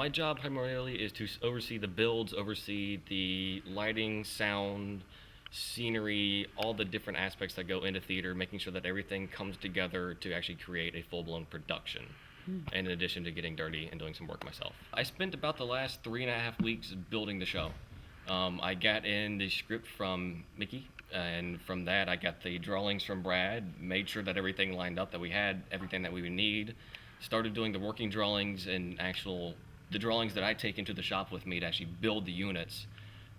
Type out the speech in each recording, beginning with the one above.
My job primarily is to oversee the builds, oversee the lighting, sound, scenery, all the different aspects that go into theater, making sure that everything comes together to actually create a full-blown production. In addition to getting dirty and doing some work myself. I spent about the last 3.5 weeks building the show. I got in the script from Mickey, and from that I got the drawings from Brad, made sure that everything lined up, that we had everything that we would need, started doing the working drawings and the drawings that I take into the shop with me to actually build the units,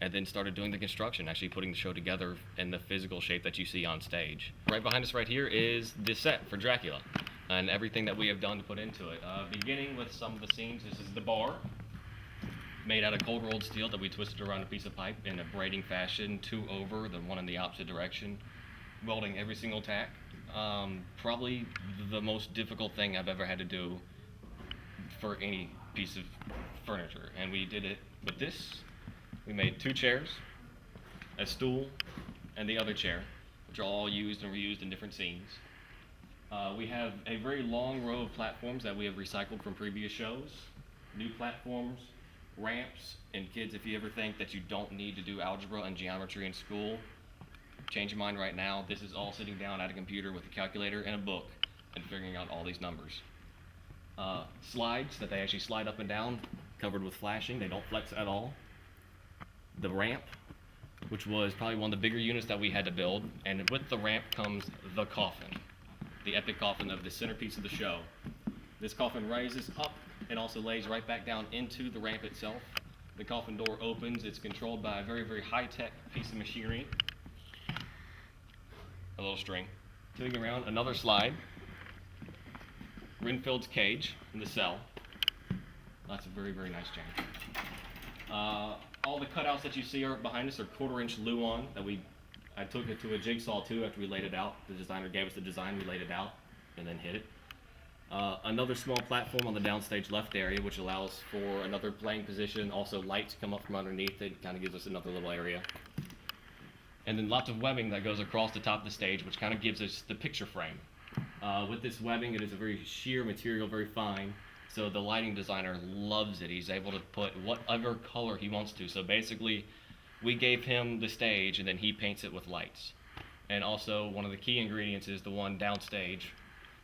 and then started doing the construction, actually putting the show together in the physical shape that you see on stage. Right behind us right here is the set for Dracula and everything that we have done to put into it. Beginning with some of the scenes, this is the bar, made out of cold rolled steel that we twisted around a piece of pipe in a braiding fashion, 2 over, the one in the opposite direction, welding every single tack. Probably the most difficult thing I've ever had to do for any piece of furniture, and we did it with this. We made 2 chairs, a stool, and the other chair, which are all used and reused in different scenes. We have a very long row of platforms that we have recycled from previous shows. New platforms, ramps, and kids, if you ever think that you don't need to do algebra and geometry in school, change your mind right now. This is all sitting down at a computer with a calculator and a book and figuring out all these numbers. Slides that they actually slide up and down, covered with flashing. They don't flex at all. The ramp, which was probably one of the bigger units that we had to build, and with the ramp comes the coffin, the epic coffin of the centerpiece of the show. This coffin rises up and also lays right back down into the ramp itself. The coffin door opens. It's controlled by a very, very high-tech piece of machinery. A little string. Moving around, another slide. Renfield's cage in the cell. That's a very, very nice change. All the cutouts that you see are behind us are 1/4-inch Luan that I took it to a jigsaw too after we laid it out. The designer gave us the design, we laid it out, and then hit it. Another small platform on the downstage left area, which allows for another playing position. Also, lights come up from underneath it, kind of gives us another little area. And then lots of webbing that goes across the top of the stage, which kind of gives us the picture frame. With this webbing, it is a very sheer material, very fine. So the lighting designer loves it. He's able to put whatever color he wants to. So basically, we gave him the stage, and then he paints it with lights. And also, one of the key ingredients is the one downstage,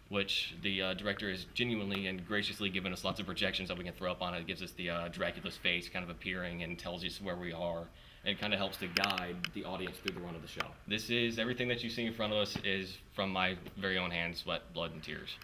which the director has genuinely and graciously given us lots of projections that we can throw up on it. It gives us the Dracula's face kind of appearing and tells us where we are, and kind of helps to guide the audience through the run of the show. This is everything that you see in front of us is from my very own hands, sweat, blood, and tears.